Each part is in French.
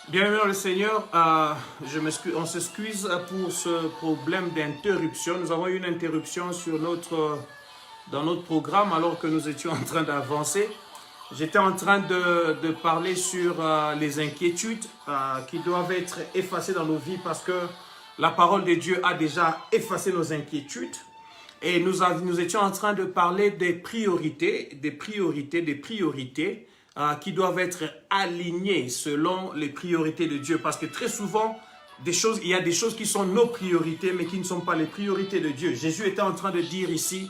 Bienvenue dans le Seigneur. On s'excuse pour ce problème d'interruption. Nous avons eu une interruption dans notre programme alors que nous étions en train d'avancer. J'étais en train de parler sur les inquiétudes qui doivent être effacées dans nos vies parce que la parole de Dieu a déjà effacé nos inquiétudes. Et nous étions en train de parler des priorités qui doivent être alignées selon les priorités de Dieu. Parce que très souvent, il y a des choses qui sont nos priorités, mais qui ne sont pas les priorités de Dieu. Jésus était en train de dire ici,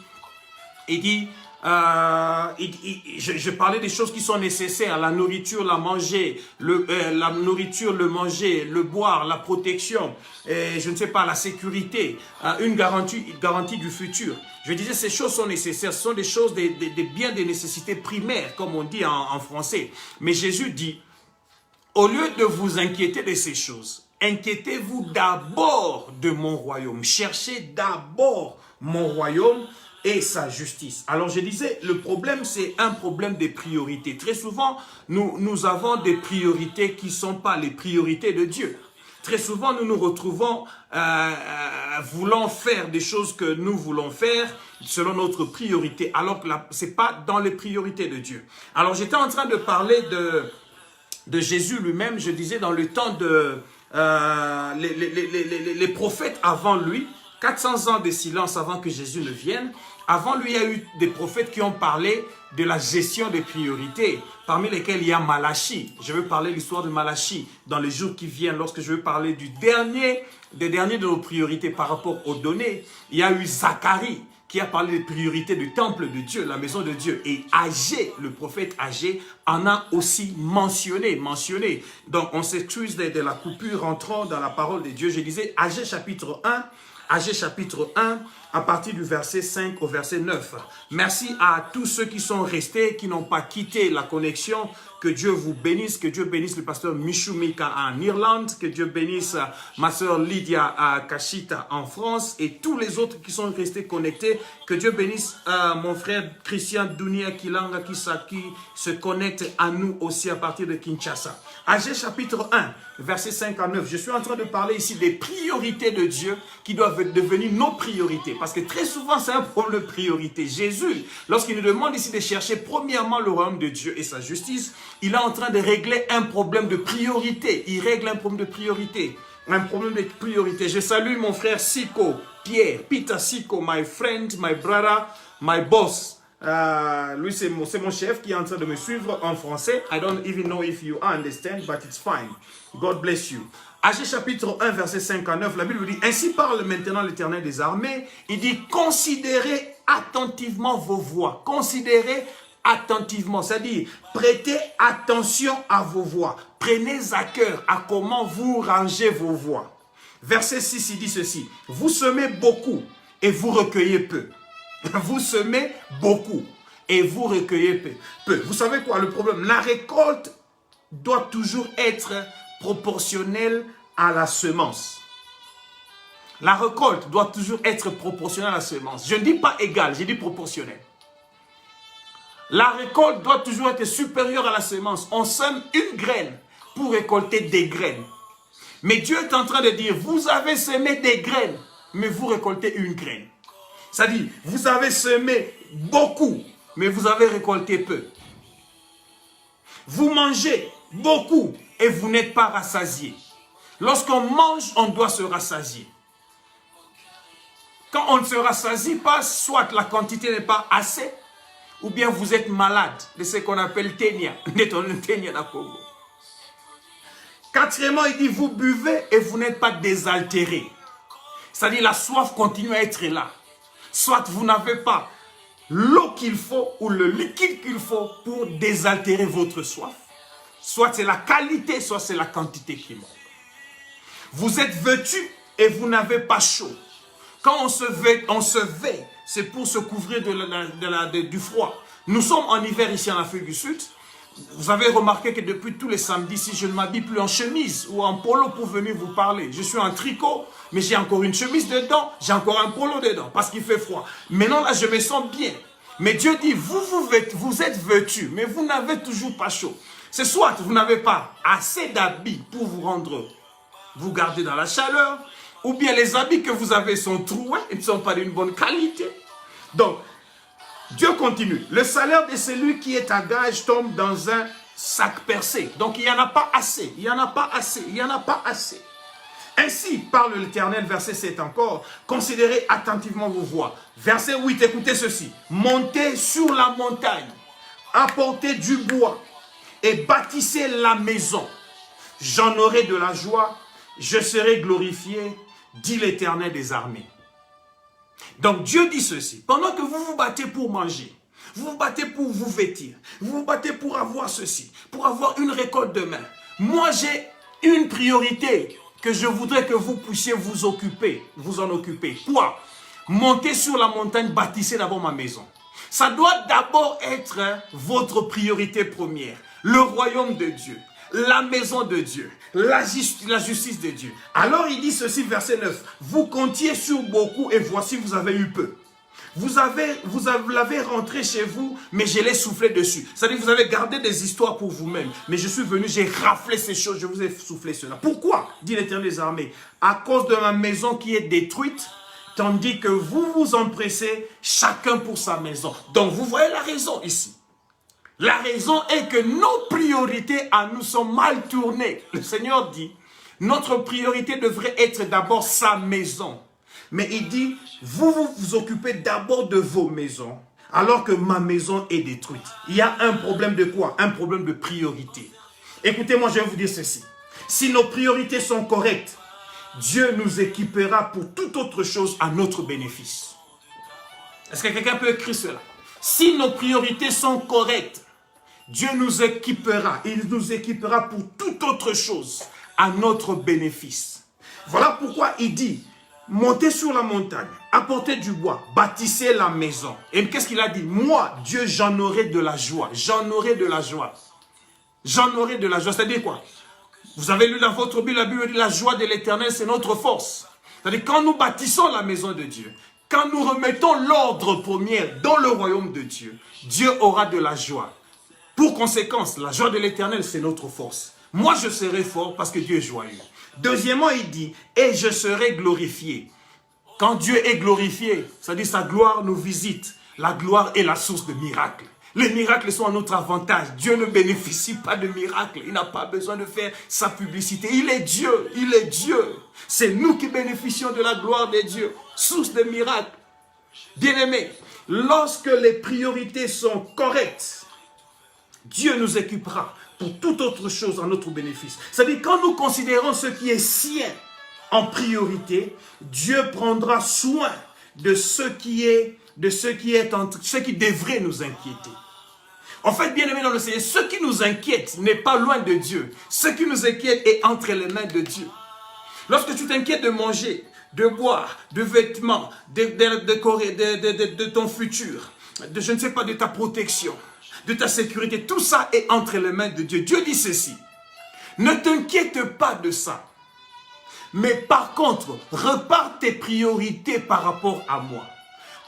il dit, je parlais des choses qui sont nécessaires, la nourriture, la manger, la nourriture, le manger, le boire, la protection, je ne sais pas, la sécurité, une garantie du futur. Je disais, ces choses sont nécessaires, ce sont des choses, des biens des nécessités primaires, comme on dit en français. Mais Jésus dit, au lieu de vous inquiéter de ces choses, inquiétez-vous d'abord de mon royaume. Cherchez d'abord mon royaume et sa justice. Alors je disais, le problème c'est un problème de priorité. Très souvent, nous avons des priorités qui ne sont pas les priorités de Dieu. Très souvent, nous nous retrouvons voulant faire des choses que nous voulons faire selon notre priorité, alors que ce n'est pas dans les priorités de Dieu. Alors j'étais en train de parler de Jésus lui-même. Je disais dans le temps de les prophètes avant lui, 400 ans de silence avant que Jésus ne vienne. Avant lui, il y a eu des prophètes qui ont parlé de la gestion des priorités, parmi lesquels il y a Malachie. Je veux parler de l'histoire de Malachie dans les jours qui viennent, lorsque je veux parler des derniers de nos priorités par rapport aux données. Il y a eu Zacharie qui a parlé des priorités du temple de Dieu, la maison de Dieu. Et Agé, le prophète Agé, en a aussi mentionné. Donc on s'excuse de la coupure entrant dans la parole de Dieu. Je disais Agé chapitre 1, à partir du verset 5 au verset 9. Merci à tous ceux qui sont restés, qui n'ont pas quitté la connexion. Que Dieu vous bénisse, que Dieu bénisse le pasteur Michoumika en Irlande, que Dieu bénisse ma soeur Lydia Kashita en France et tous les autres qui sont restés connectés. Que Dieu bénisse mon frère Christian Dunia Kilanga qui se connecte à nous aussi à partir de Kinshasa. Agé chapitre 1, verset 5 à 9. Je suis en train de parler ici des priorités de Dieu qui doivent devenir nos priorités. Parce que très souvent, c'est un problème de priorité. Jésus, lorsqu'il nous demande ici de chercher premièrement le royaume de Dieu et sa justice, il est en train de régler un problème de priorité. Il règle un problème de priorité. Un problème de priorité. Je salue mon frère Siko, Pierre, Peter Siko, my friend, my brother, my boss. Lui, c'est mon chef qui est en train de me suivre en français. I don't even know if you understand, but it's fine. God bless you. Agé chapitre 1, verset 5 à 9, la Bible dit, ainsi parle maintenant l'Éternel des armées. Il dit, considérez attentivement vos voies. Considérez attentivement, c'est-à-dire, prêtez attention à vos voies. Prenez à cœur à comment vous rangez vos voies. Verset 6, il dit ceci, vous semez beaucoup et vous recueillez peu. Vous semez beaucoup et vous recueillez peu. Vous savez quoi le problème? La récolte doit toujours être proportionnelle à la semence. La récolte doit toujours être proportionnelle à la semence. Je ne dis pas égale, je dis proportionnelle. La récolte doit toujours être supérieure à la semence. On sème une graine pour récolter des graines. Mais Dieu est en train de dire, vous avez semé des graines, mais vous récoltez une graine. C'est-à-dire, vous avez semé beaucoup, mais vous avez récolté peu. Vous mangez beaucoup et vous n'êtes pas rassasié. Lorsqu'on mange, on doit se rassasier. Quand on ne se rassasie pas, soit la quantité n'est pas assez, ou bien vous êtes malade de ce qu'on appelle ténia. Quatrièmement, il dit, vous buvez et vous n'êtes pas désaltéré. C'est-à-dire, la soif continue à être là. Soit vous n'avez pas l'eau qu'il faut ou le liquide qu'il faut pour désaltérer votre soif. Soit c'est la qualité, soit c'est la quantité qui manque. Vous êtes vêtu et vous n'avez pas chaud. Quand on se vêt, c'est pour se couvrir du froid. Nous sommes en hiver ici en Afrique du Sud. Vous avez remarqué que depuis tous les samedis, si je ne m'habille plus en chemise ou en polo pour venir vous parler, je suis en tricot, mais j'ai encore une chemise dedans, j'ai encore un polo dedans, parce qu'il fait froid. Maintenant là, je me sens bien. Mais Dieu dit, vous êtes vêtus, mais vous n'avez toujours pas chaud. C'est soit vous n'avez pas assez d'habits pour vous garder dans la chaleur, ou bien les habits que vous avez sont troués, ils ne sont pas d'une bonne qualité. Donc, Dieu continue. Le salaire de celui qui est à gage tombe dans un sac percé. Donc, il n'y en a pas assez, il n'y en a pas assez, il n'y en a pas assez. Ainsi parle l'Éternel, verset 7 encore, considérez attentivement vos voies. Verset 8, écoutez ceci. Montez sur la montagne, apportez du bois et bâtissez la maison. J'en aurai de la joie, je serai glorifié, dit l'Éternel des armées. Donc Dieu dit ceci, pendant que vous vous battez pour manger, vous vous battez pour vous vêtir, vous vous battez pour avoir ceci, pour avoir une récolte demain. Moi j'ai une priorité que je voudrais que vous puissiez vous en occuper. Quoi? Montez sur la montagne, bâtissez d'abord ma maison. Ça doit d'abord être votre priorité première. Le royaume de Dieu, la maison de Dieu, la justice de Dieu. Alors il dit ceci, verset 9. Vous comptiez sur beaucoup et voici vous avez eu peu. Vous l'avez rentré chez vous, mais je l'ai soufflé dessus. C'est-à-dire vous avez gardé des histoires pour vous-même. Mais je suis venu, j'ai raflé ces choses, je vous ai soufflé cela. Pourquoi? Dit l'Éternel des armées. À cause de ma maison qui est détruite, tandis que vous vous empressez, chacun pour sa maison. Donc vous voyez la raison ici. La raison est que nos priorités à nous sont mal tournées. Le Seigneur dit, notre priorité devrait être d'abord sa maison. Mais il dit, vous vous occupez d'abord de vos maisons, alors que ma maison est détruite. Il y a un problème de quoi? Un problème de priorité. Écoutez-moi, je vais vous dire ceci. Si nos priorités sont correctes, Dieu nous équipera pour toute autre chose à notre bénéfice. Est-ce que quelqu'un peut écrire cela? Si nos priorités sont correctes, Dieu nous équipera. Il nous équipera pour toute autre chose à notre bénéfice. Voilà pourquoi il dit, montez sur la montagne, apportez du bois, bâtissez la maison. Et qu'est-ce qu'il a dit? Moi, Dieu, j'en aurai de la joie. J'en aurai de la joie. J'en aurai de la joie. C'est-à-dire quoi? Vous avez lu dans votre Bible, la Bible dit la joie de l'Éternel, c'est notre force. C'est-à-dire quand nous bâtissons la maison de Dieu, quand nous remettons l'ordre premier dans le royaume de Dieu, Dieu aura de la joie. Pour conséquence, la joie de l'Éternel, c'est notre force. Moi, je serai fort parce que Dieu est joyeux. Deuxièmement, il dit, et je serai glorifié. Quand Dieu est glorifié, c'est-à-dire sa gloire nous visite. La gloire est la source de miracles. Les miracles sont à notre avantage. Dieu ne bénéficie pas de miracles. Il n'a pas besoin de faire sa publicité. Il est Dieu. Il est Dieu. C'est nous qui bénéficions de la gloire de Dieu. Source de miracles. Bien-aimés, lorsque les priorités sont correctes, Dieu nous équipera pour toute autre chose à notre bénéfice. C'est-à-dire quand nous considérons ce qui est sien en priorité, Dieu prendra soin de ce qui devrait nous inquiéter. En fait, bien aimé dans le Seigneur, ce qui nous inquiète n'est pas loin de Dieu. Ce qui nous inquiète est entre les mains de Dieu. Lorsque tu t'inquiètes de manger, de boire, de vêtements, de ton futur, je ne sais pas, de ta protection, de ta sécurité, tout ça est entre les mains de Dieu. Dieu dit ceci, ne t'inquiète pas de ça. Mais par contre, repars tes priorités par rapport à moi.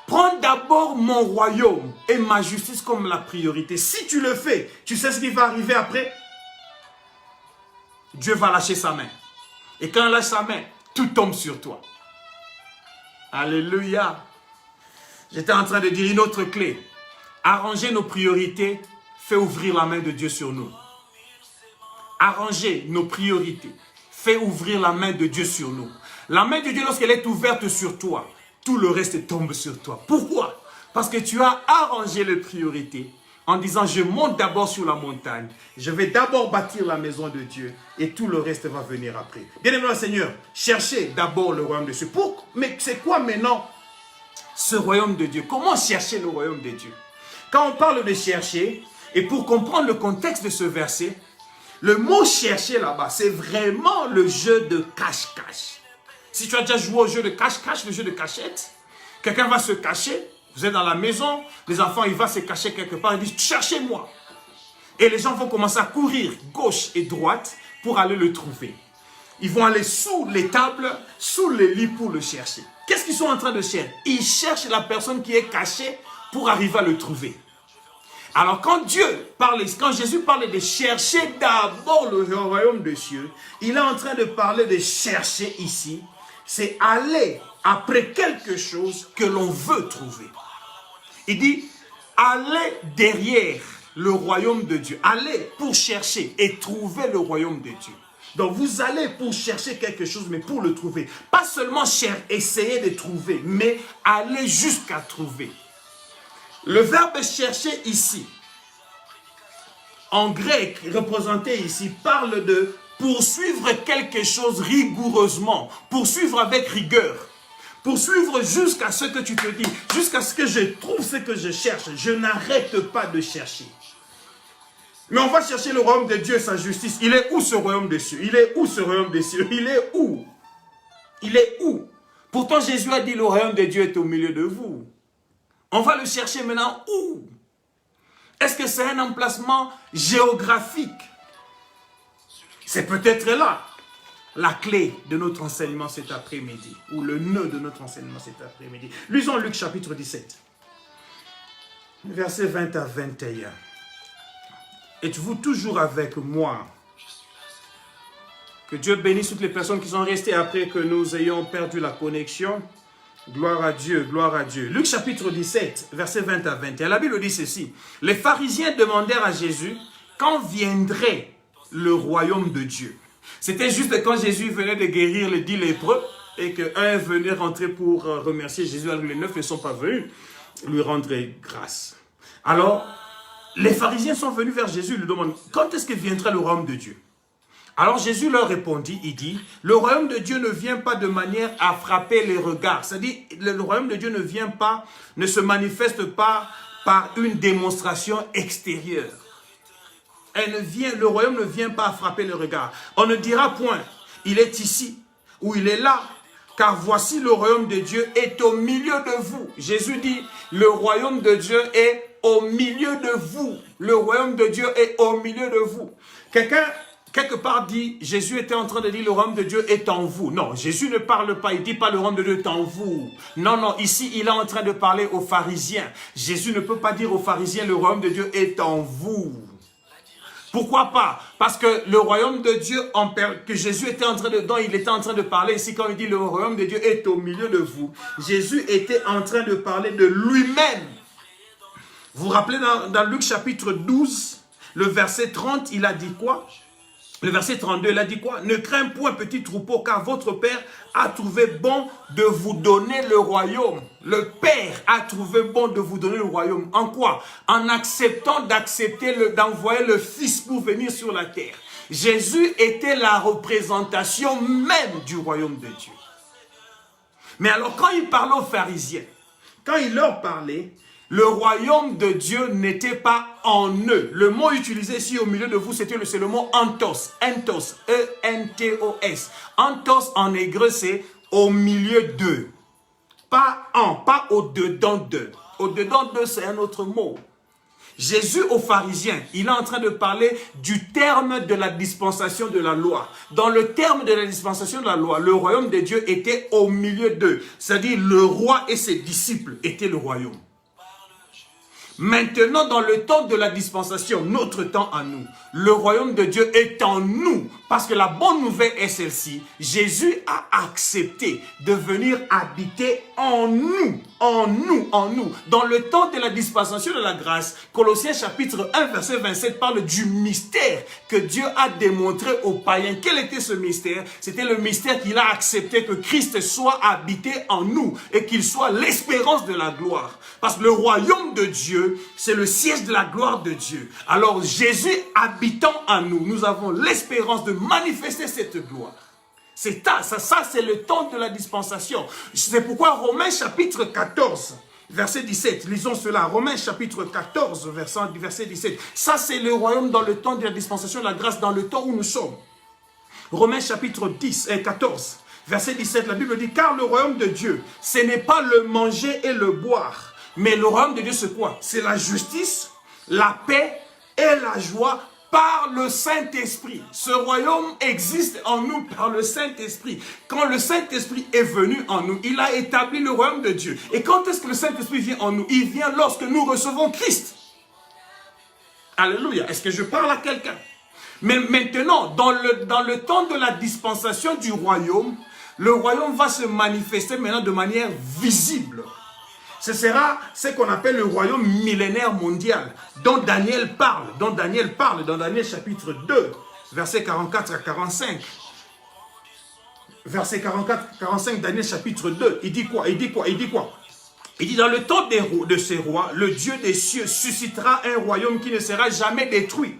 Prends d'abord mon royaume et ma justice comme la priorité. Si tu le fais, tu sais ce qui va arriver après? Dieu va lâcher sa main. Et quand il lâche sa main, tout tombe sur toi. Alléluia. J'étais en train de dire une autre clé. Arranger nos priorités fait ouvrir la main de Dieu sur nous. Arranger nos priorités fait ouvrir la main de Dieu sur nous. La main de Dieu, lorsqu'elle est ouverte sur toi, tout le reste tombe sur toi. Pourquoi? Parce que tu as arrangé les priorités en disant, je monte d'abord sur la montagne, je vais d'abord bâtir la maison de Dieu et tout le reste va venir après. Bien-aimé le Seigneur, cherchez d'abord le royaume de Dieu. Mais c'est quoi maintenant ce royaume de Dieu? Comment chercher le royaume de Dieu? Quand on parle de chercher, et pour comprendre le contexte de ce verset, le mot chercher là-bas, c'est vraiment le jeu de cache-cache. Si tu as déjà joué au jeu de cache-cache, le jeu de cachette, quelqu'un va se cacher, vous êtes dans la maison, les enfants, ils vont se cacher quelque part, ils disent, cherchez-moi. Et les gens vont commencer à courir gauche et droite pour aller le trouver. Ils vont aller sous les tables, sous les lits pour le chercher. Qu'est-ce qu'ils sont en train de chercher? Ils cherchent la personne qui est cachée pour arriver à le trouver. Alors quand Jésus parle de chercher d'abord le royaume des cieux, il est en train de parler de chercher ici, c'est aller après quelque chose que l'on veut trouver. Il dit, allez derrière le royaume de Dieu, allez pour chercher et trouver le royaume de Dieu. Donc vous allez pour chercher quelque chose, mais pour le trouver. Pas seulement essayer de trouver, mais aller jusqu'à trouver. Le verbe chercher ici, en grec, représenté ici, parle de poursuivre quelque chose rigoureusement, poursuivre avec rigueur, poursuivre jusqu'à ce que tu te dis, jusqu'à ce que je trouve ce que je cherche. Je n'arrête pas de chercher. Mais on va chercher le royaume de Dieu et sa justice. Il est où ce royaume des cieux? Il est où ce royaume des cieux? Il est où? Il est où? Pourtant Jésus a dit le royaume de Dieu est au milieu de vous. On va le chercher maintenant où? Est-ce que c'est un emplacement géographique? C'est peut-être là la clé de notre enseignement cet après-midi, ou le nœud de notre enseignement cet après-midi. Lisons Luc chapitre 17, versets 20 à 21. Êtes-vous toujours avec moi? Que Dieu bénisse toutes les personnes qui sont restées après que nous ayons perdu la connexion. Gloire à Dieu, gloire à Dieu. Luc chapitre 17, versets 20 à 21. La Bible dit ceci. Les pharisiens demandèrent à Jésus quand viendrait le royaume de Dieu. C'était juste quand Jésus venait de guérir les 10 lépreux et qu'un venait rentrer pour remercier Jésus. Alors les 9 ne sont pas venus lui rendre grâce. Alors, les pharisiens sont venus vers Jésus et lui demandent quand est-ce que viendra le royaume de Dieu? Alors Jésus leur répondit, il dit, le royaume de Dieu ne vient pas de manière à frapper les regards. C'est-à-dire, le royaume de Dieu ne se manifeste pas par une démonstration extérieure. Le royaume ne vient pas à frapper les regards. On ne dira point, il est ici ou il est là, car voici le royaume de Dieu est au milieu de vous. Jésus dit, le royaume de Dieu est au milieu de vous. Le royaume de Dieu est au milieu de vous. Quelqu'un quelque part dit, Jésus était en train de dire le royaume de Dieu est en vous. Non, Jésus ne parle pas, il ne dit pas le royaume de Dieu est en vous. Non, non, ici il est en train de parler aux pharisiens. Jésus ne peut pas dire aux pharisiens le royaume de Dieu est en vous. Pourquoi pas? Parce que le royaume de Dieu que Jésus était dont il était en train de parler ici, quand il dit le royaume de Dieu est au milieu de vous, Jésus était en train de parler de lui-même. Vous vous rappelez dans Luc chapitre 12, le verset 30, il a dit quoi? Le verset 32, il a dit quoi? Ne crains point, petit troupeau, car votre Père a trouvé bon de vous donner le royaume. Le Père a trouvé bon de vous donner le royaume. En quoi? En acceptant d'envoyer le Fils pour venir sur la terre. Jésus était la représentation même du royaume de Dieu. Mais alors, quand il parlait aux pharisiens, quand il leur parlait, le royaume de Dieu n'était pas en eux. Le mot utilisé ici au milieu de vous, c'est le mot entos. Entos, E-N-T-O-S. Entos en hébreu, c'est au milieu d'eux. Pas au-dedans d'eux. Au-dedans d'eux, c'est un autre mot. Jésus aux pharisiens, il est en train de parler du terme de la dispensation de la loi. Dans le terme de la dispensation de la loi, le royaume de Dieu était au milieu d'eux. C'est-à-dire le roi et ses disciples étaient le royaume. Maintenant, dans le temps de la dispensation, notre temps à nous, le royaume de Dieu est en nous. Parce que la bonne nouvelle est celle-ci. Jésus a accepté de venir habiter en nous. En nous, en nous. Dans le temps de la dispensation de la grâce, Colossiens chapitre 1, verset 27 parle du mystère que Dieu a démontré aux païens. Quel était ce mystère? C'était le mystère qu'il a accepté que Christ soit habité en nous et qu'il soit l'espérance de la gloire. Parce que le royaume de Dieu, c'est le siège de la gloire de Dieu. Alors Jésus habitant en nous, nous avons l'espérance de manifester cette gloire. C'est ça c'est le temps de la dispensation. C'est pourquoi Romains chapitre 14, verset 17, lisons cela. Romains chapitre 14, verset 17. Ça c'est le royaume dans le temps de la dispensation de la grâce, dans le temps où nous sommes. Romains chapitre 14, verset 17, la Bible dit, car le royaume de Dieu, ce n'est pas le manger et le boire. Mais le royaume de Dieu, c'est quoi? C'est la justice, la paix et la joie par le Saint-Esprit. Ce royaume existe en nous par le Saint-Esprit. Quand le Saint-Esprit est venu en nous, il a établi le royaume de Dieu. Et quand est-ce que le Saint-Esprit vient en nous? Il vient lorsque nous recevons Christ. Alléluia. Est-ce que je parle à quelqu'un? Mais maintenant, dans le temps de la dispensation du royaume, le royaume va se manifester maintenant de manière visible. Ce sera ce qu'on appelle le royaume millénaire mondial, dont Daniel parle dans Daniel chapitre 2, versets 44 à 45. Verset 44-45, Daniel chapitre 2, il dit quoi? Il dit dans le temps de ces rois, le Dieu des cieux suscitera un royaume qui ne sera jamais détruit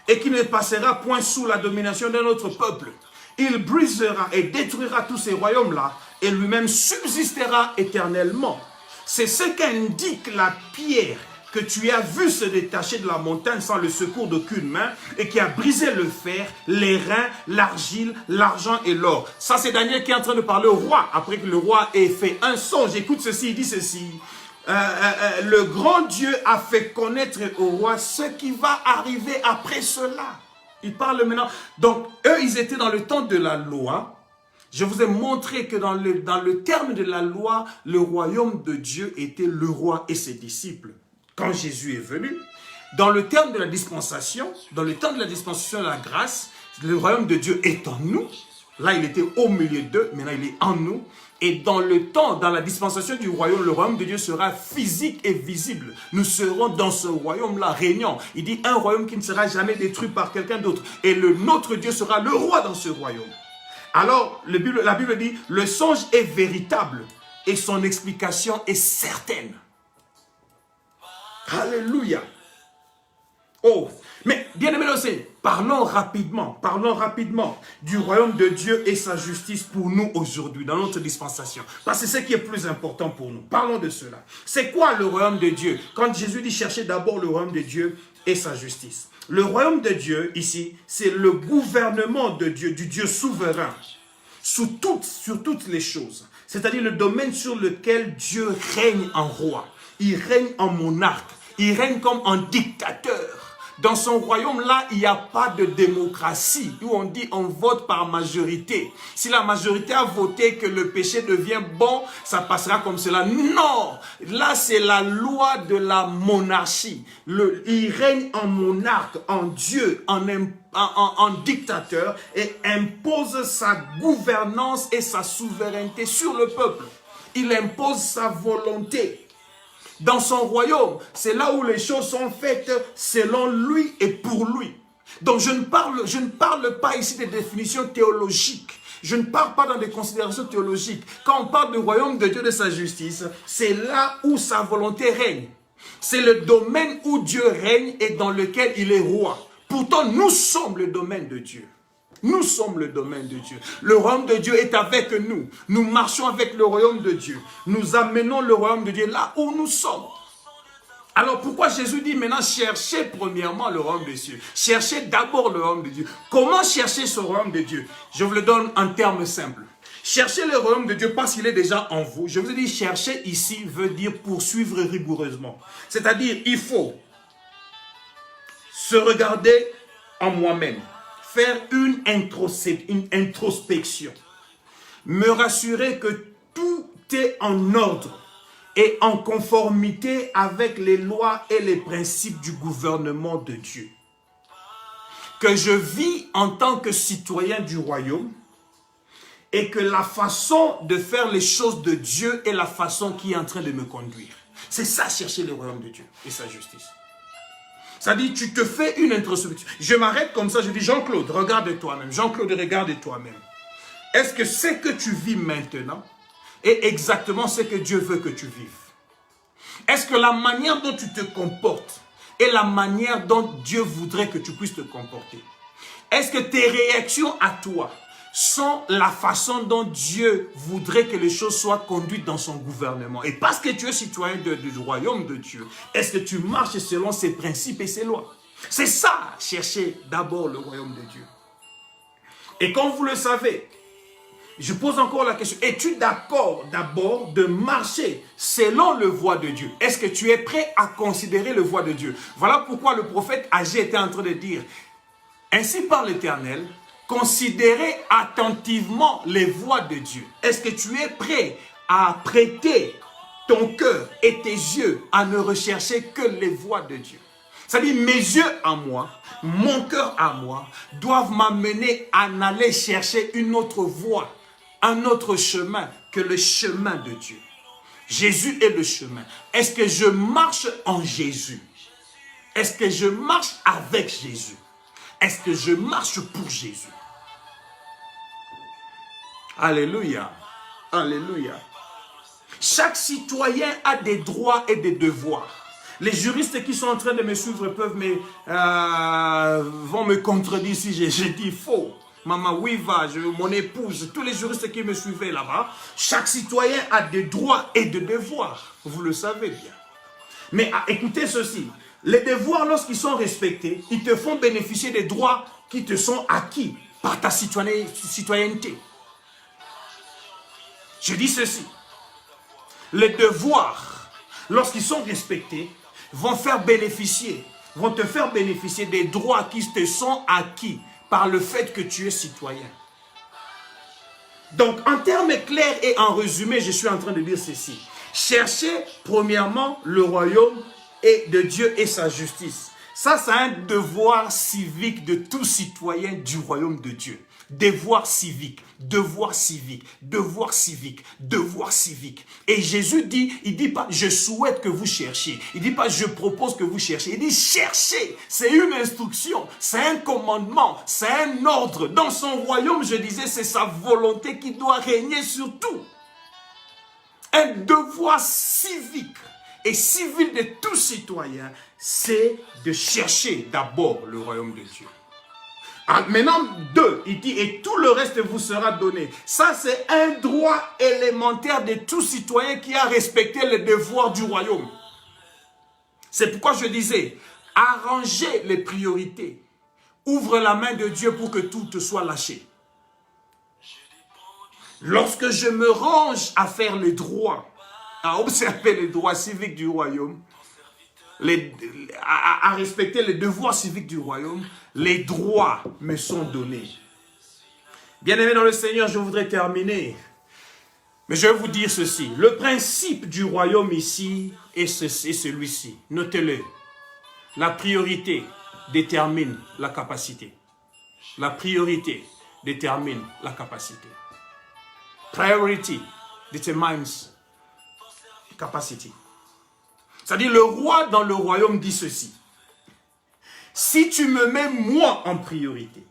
et qui ne passera point sous la domination d'un autre peuple. Il brisera et détruira tous ces royaumes-là et lui-même subsistera éternellement. C'est ce qu'indique la pierre que tu as vu se détacher de la montagne sans le secours d'aucune main et qui a brisé le fer, les reins, l'argile, l'argent et l'or. Ça, c'est Daniel qui est en train de parler au roi. Après que le roi ait fait un songe, écoute ceci, il dit ceci. Le grand Dieu a fait connaître au roi ce qui va arriver après cela. Il parle maintenant. Donc, eux, ils étaient dans le temps de la loi. Je vous ai montré que dans le terme de la loi, le royaume de Dieu était le roi et ses disciples. Quand Jésus est venu, dans le terme de la dispensation, dans le temps de la dispensation de la grâce, le royaume de Dieu est en nous. Là, il était au milieu d'eux, maintenant il est en nous. Et dans le temps, dans la dispensation du royaume, le royaume de Dieu sera physique et visible. Nous serons dans ce royaume-là régnant. Il dit un royaume qui ne sera jamais détruit par quelqu'un d'autre. Et notre Dieu sera le roi dans ce royaume. Alors, la Bible dit, le songe est véritable et son explication est certaine. Alléluia. Oh, mais bien aimé aussi, parlons rapidement du royaume de Dieu et sa justice pour nous aujourd'hui, dans notre dispensation. Parce que c'est ce qui est plus important pour nous. Parlons de cela. C'est quoi le royaume de Dieu? Quand Jésus dit chercher d'abord le royaume de Dieu et sa justice. Le royaume de Dieu, ici, c'est le gouvernement de Dieu, du Dieu souverain, sur toutes les choses. C'est-à-dire le domaine sur lequel Dieu règne en roi. Il règne en monarque. Il règne comme un dictateur. Dans son royaume-là, il n'y a pas de démocratie, où on dit on vote par majorité. Si la majorité a voté que le péché devient bon, ça passera comme cela. Non! Là, c'est la loi de la monarchie. Il règne en monarque, en Dieu, en dictateur, et impose sa gouvernance et sa souveraineté sur le peuple. Il impose sa volonté. Dans son royaume, c'est là où les choses sont faites selon lui et pour lui. Donc je ne parle pas ici des définitions théologiques. Je ne parle pas dans des considérations théologiques. Quand on parle du royaume de Dieu et de sa justice, c'est là où sa volonté règne. C'est le domaine où Dieu règne et dans lequel il est roi. Pourtant, nous sommes le domaine de Dieu. Nous sommes le domaine de Dieu. Le royaume de Dieu est avec nous. Nous marchons avec le royaume de Dieu. Nous amenons le royaume de Dieu là où nous sommes. Alors pourquoi Jésus dit maintenant cherchez premièrement le royaume de Dieu. Cherchez d'abord le royaume de Dieu. Comment chercher ce royaume de Dieu? Je vous le donne en termes simples. Cherchez le royaume de Dieu parce qu'il est déjà en vous. Je vous ai dit chercher ici veut dire poursuivre rigoureusement. C'est-à-dire il faut se regarder en moi-même. Faire une introspection, me rassurer que tout est en ordre et en conformité avec les lois et les principes du gouvernement de Dieu. Que je vis en tant que citoyen du royaume et que la façon de faire les choses de Dieu est la façon qui est en train de me conduire. C'est ça, chercher le royaume de Dieu et sa justice. Ça dit, tu te fais une introspection. Je m'arrête comme ça, je dis, Jean-Claude, regarde toi-même. Jean-Claude, regarde toi-même. Est-ce que ce que tu vis maintenant est exactement ce que Dieu veut que tu vives? Est-ce que la manière dont tu te comportes est la manière dont Dieu voudrait que tu puisses te comporter? Est-ce que tes réactions à toi sont la façon dont Dieu voudrait que les choses soient conduites dans son gouvernement? Et parce que tu es citoyen du royaume de Dieu, est-ce que tu marches selon ses principes et ses lois? C'est ça, chercher d'abord le royaume de Dieu. Et comme vous le savez, Je pose encore la question, es-tu d'accord d'abord de marcher selon le voie de Dieu? Est-ce que tu es prêt à considérer le voie de Dieu? Voilà pourquoi le prophète Agé était en train de dire, ainsi parle l'Éternel, considérez attentivement les voies de Dieu. Est-ce que tu es prêt à prêter ton cœur et tes yeux à ne rechercher que les voies de Dieu? C'est-à-dire, mes yeux à moi, mon cœur à moi, doivent m'amener à n'aller chercher une autre voie, un autre chemin que le chemin de Dieu. Jésus est le chemin. Est-ce que je marche en Jésus? Est-ce que je marche avec Jésus? Est-ce que je marche pour Jésus? Alléluia. Alléluia. Chaque citoyen a des droits et des devoirs. Les juristes qui sont en train de me suivre vont me contredire si j'ai dit faux. Maman Wiva, mon épouse, tous les juristes qui me suivaient là-bas, chaque citoyen a des droits et des devoirs. Vous le savez bien. Mais écoutez ceci, les devoirs, lorsqu'ils sont respectés, ils te font bénéficier des droits qui te sont acquis par ta citoyenneté. Je dis ceci, les devoirs, lorsqu'ils sont respectés, vont te faire bénéficier des droits qui te sont acquis par le fait que tu es citoyen. Donc, en termes clairs et en résumé, je suis en train de dire ceci. Cherchez premièrement le royaume de Dieu et sa justice. Ça, c'est un devoir civique de tout citoyen du royaume de Dieu. Devoir civique, devoir civique, devoir civique, devoir civique. Et Jésus dit, il dit pas, je souhaite que vous cherchiez. Il dit pas, je propose que vous cherchiez. Il dit, cherchez. C'est une instruction, c'est un commandement, c'est un ordre. Dans son royaume, je disais, c'est sa volonté qui doit régner sur tout. Un devoir civique et civil de tout citoyen, c'est de chercher d'abord le royaume de Dieu. Maintenant, 2, il dit, et tout le reste vous sera donné. Ça, c'est un droit élémentaire de tout citoyen qui a respecté les devoirs du royaume. C'est pourquoi je disais, arranger les priorités. Ouvre la main de Dieu pour que tout te soit lâché. Lorsque je me range à faire les droits, à observer les droits civiques du royaume, à respecter les devoirs civiques du royaume, les droits me sont donnés. Bien-aimés dans le Seigneur, je voudrais terminer. Mais je vais vous dire ceci. Le principe du royaume ici est celui-ci. Notez-le. La priorité détermine la capacité. La priorité détermine la capacité. Priority determines capacity. C'est-à-dire, le roi dans le royaume dit ceci. Si tu me mets moi en priorité,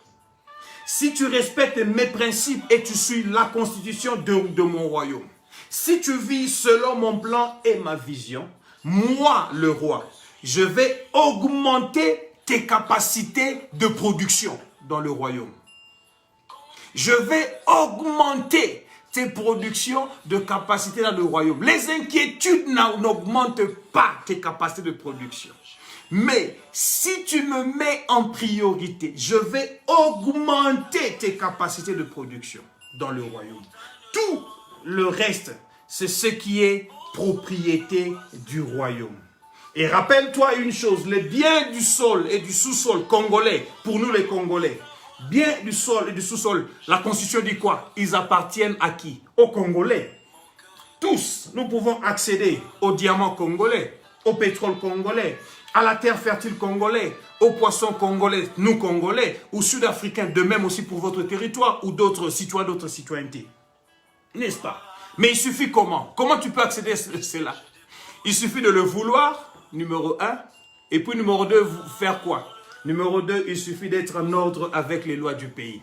si tu respectes mes principes et tu suis la constitution de mon royaume, si tu vis selon mon plan et ma vision, moi, le roi, je vais augmenter tes capacités de production dans le royaume. Je vais augmenter tes productions de capacité dans le royaume. Les inquiétudes n'augmentent pas tes capacités de production. Mais si tu me mets en priorité, je vais augmenter tes capacités de production dans le royaume. Tout le reste, c'est ce qui est propriété du royaume. Et rappelle-toi une chose, les biens du sol et du sous-sol congolais, pour nous les Congolais, biens du sol et du sous-sol, la Constitution dit quoi? Ils appartiennent à qui? Aux Congolais. Tous, nous pouvons accéder aux diamants congolais, au pétrole congolais, à la terre fertile congolais, aux poissons congolais, nous Congolais, ou Sud-Africains, de même aussi pour votre territoire, ou d'autres citoyens, d'autres citoyennetés. N'est-ce pas? Mais il suffit comment? Comment tu peux accéder à cela? Il suffit de le vouloir, numéro 1, et puis numéro 2, faire quoi? Numéro 2, il suffit d'être en ordre avec les lois du pays.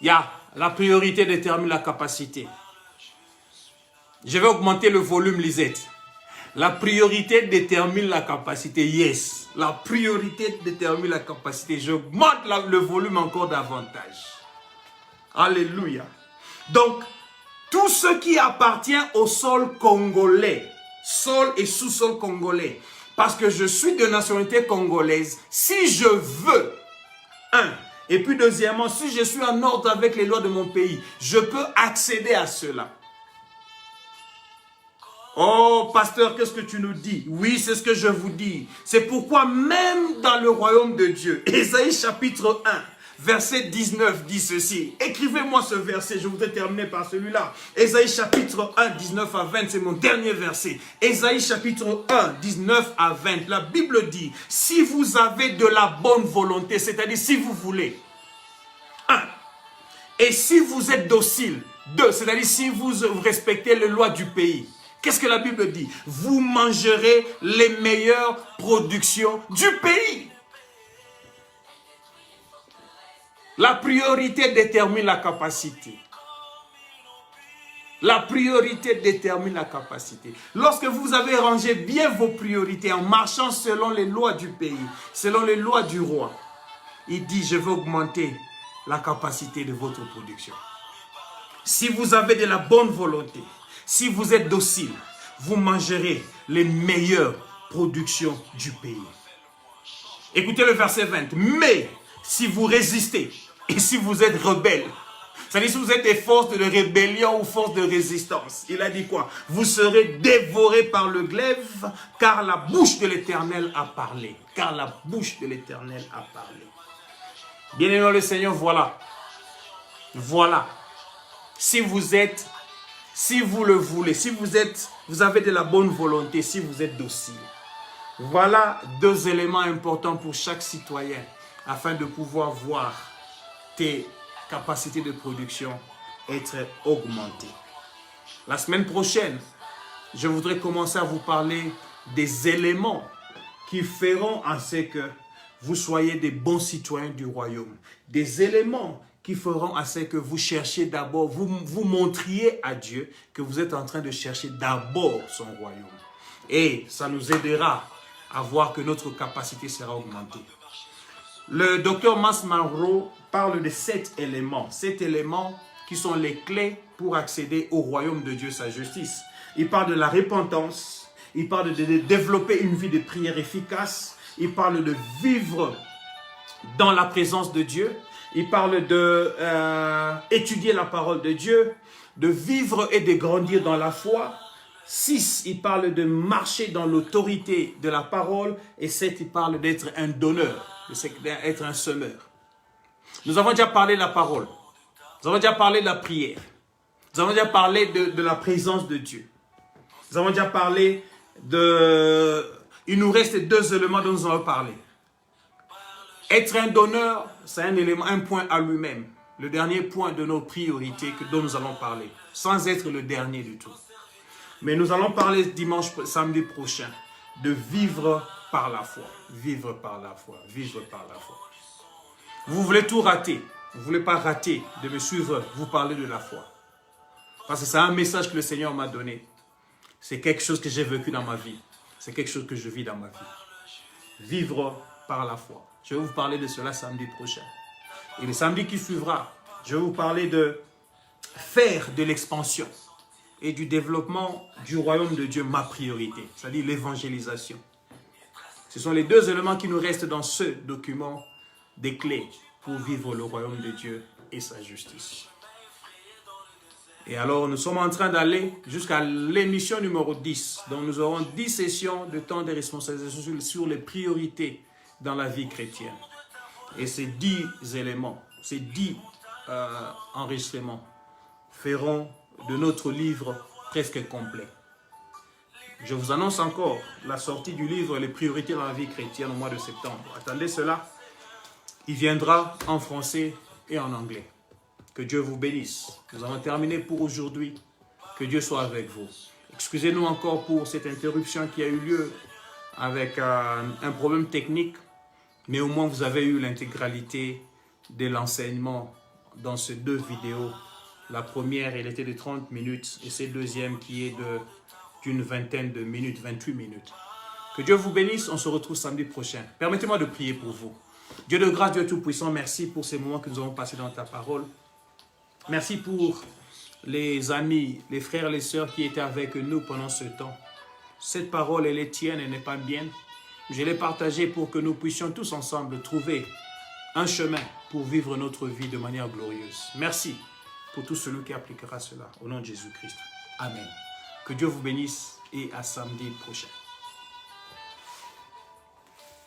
La priorité détermine la capacité. Je vais augmenter le volume, Lisette. La priorité détermine la capacité. Yes. La priorité détermine la capacité. J'augmente le volume encore davantage. Alléluia. Donc, tout ce qui appartient au sol congolais, sol et sous-sol congolais, parce que je suis de nationalité congolaise, si je veux, Et puis deuxièmement, si je suis en ordre avec les lois de mon pays, je peux accéder à cela. Oh, pasteur, qu'est-ce que tu nous dis? Oui, c'est ce que je vous dis. C'est pourquoi même dans le royaume de Dieu, Ésaïe chapitre 1, verset 19 dit ceci. Écrivez-moi ce verset, je voudrais terminer par celui-là. Ésaïe chapitre 1, 19 à 20, c'est mon dernier verset. Ésaïe chapitre 1, 19 à 20. La Bible dit, si vous avez de la bonne volonté, c'est-à-dire si vous voulez. 1. Et si vous êtes docile. 2. C'est-à-dire si vous respectez les lois du pays. Qu'est-ce que la Bible dit? Vous mangerez les meilleures productions du pays. La priorité détermine la capacité. La priorité détermine la capacité. Lorsque vous avez rangé bien vos priorités en marchant selon les lois du pays, selon les lois du roi, il dit, je vais augmenter la capacité de votre production. Si vous avez de la bonne volonté, si vous êtes docile, vous mangerez les meilleures productions du pays. Écoutez le verset 20. Mais si vous résistez et si vous êtes rebelle, c'est-à-dire si vous êtes des forces de rébellion ou forces de résistance, il a dit quoi? Vous serez dévorés par le glaive, car la bouche de l'Éternel a parlé. Car la bouche de l'Éternel a parlé. Bien-aimé le Seigneur, voilà. Voilà. Si vous êtes, si vous le voulez, si vous avez de la bonne volonté, si vous êtes docile. Voilà 2 éléments importants pour chaque citoyen afin de pouvoir voir tes capacités de production être augmentées. La semaine prochaine, je voudrais commencer à vous parler des éléments qui feront en sorte que vous soyez des bons citoyens du royaume. Des éléments qui feront en sorte que vous cherchiez d'abord, vous montriez à Dieu que vous êtes en train de chercher d'abord son royaume. Et ça nous aidera à voir que notre capacité sera augmentée. Le docteur Mas Monroe parle de 7 éléments. 7 éléments qui sont les clés pour accéder au royaume de Dieu, sa justice. Il parle de la repentance. Il parle de développer une vie de prière efficace. Il parle de vivre dans la présence de Dieu. Il parle de étudier la parole de Dieu, de vivre et de grandir dans la foi. 6, il parle de marcher dans l'autorité de la parole. Et 7, il parle d'être un donneur, d'être un semeur. Nous avons déjà parlé de la parole. Nous avons déjà parlé de la prière. Nous avons déjà parlé de la présence de Dieu. Nous avons déjà parlé de... Il nous reste 2 éléments dont nous allons parler. Être un donneur, c'est un élément, un point à lui-même. Le dernier point de nos priorités dont nous allons parler. Sans être le dernier du tout. Mais nous allons parler samedi prochain de vivre par la foi. Vivre par la foi. Vivre par la foi. Vous voulez tout rater. Vous ne voulez pas rater de me suivre, vous parler de la foi. Parce que c'est un message que le Seigneur m'a donné. C'est quelque chose que j'ai vécu dans ma vie. C'est quelque chose que je vis dans ma vie. Vivre par la foi. Je vais vous parler de cela samedi prochain. Et le samedi qui suivra, je vais vous parler de faire de l'expansion et du développement du royaume de Dieu ma priorité. C'est-à-dire l'évangélisation. Ce sont les 2 éléments qui nous restent dans ce document des clés pour vivre le royaume de Dieu et sa justice. Et alors, nous sommes en train d'aller jusqu'à l'émission numéro 10. Donc, nous aurons 10 sessions de temps de responsabilisation sur les priorités dans la vie chrétienne. Et ces 10 éléments, ces 10 enregistrements feront de notre livre presque complet. Je vous annonce encore la sortie du livre « Les priorités dans la vie chrétienne » au mois de septembre. Attendez cela. Il viendra en français et en anglais. Que Dieu vous bénisse. Nous avons terminé pour aujourd'hui. Que Dieu soit avec vous. Excusez-nous encore pour cette interruption qui a eu lieu avec un problème technique. Mais au moins vous avez eu l'intégralité de l'enseignement dans ces 2 vidéos. La première, elle était de 30 minutes et cette deuxième qui est d'une vingtaine de minutes, 28 minutes. Que Dieu vous bénisse. On se retrouve samedi prochain. Permettez-moi de prier pour vous. Dieu de grâce, Dieu Tout-Puissant, merci pour ces moments que nous avons passés dans ta parole. Merci pour les amis, les frères et les sœurs qui étaient avec nous pendant ce temps. Cette parole, elle est tienne, elle n'est pas mienne. Je l'ai partagée pour que nous puissions tous ensemble trouver un chemin pour vivre notre vie de manière glorieuse. Merci pour tout celui qui appliquera cela. Au nom de Jésus-Christ. Amen. Que Dieu vous bénisse et à samedi prochain.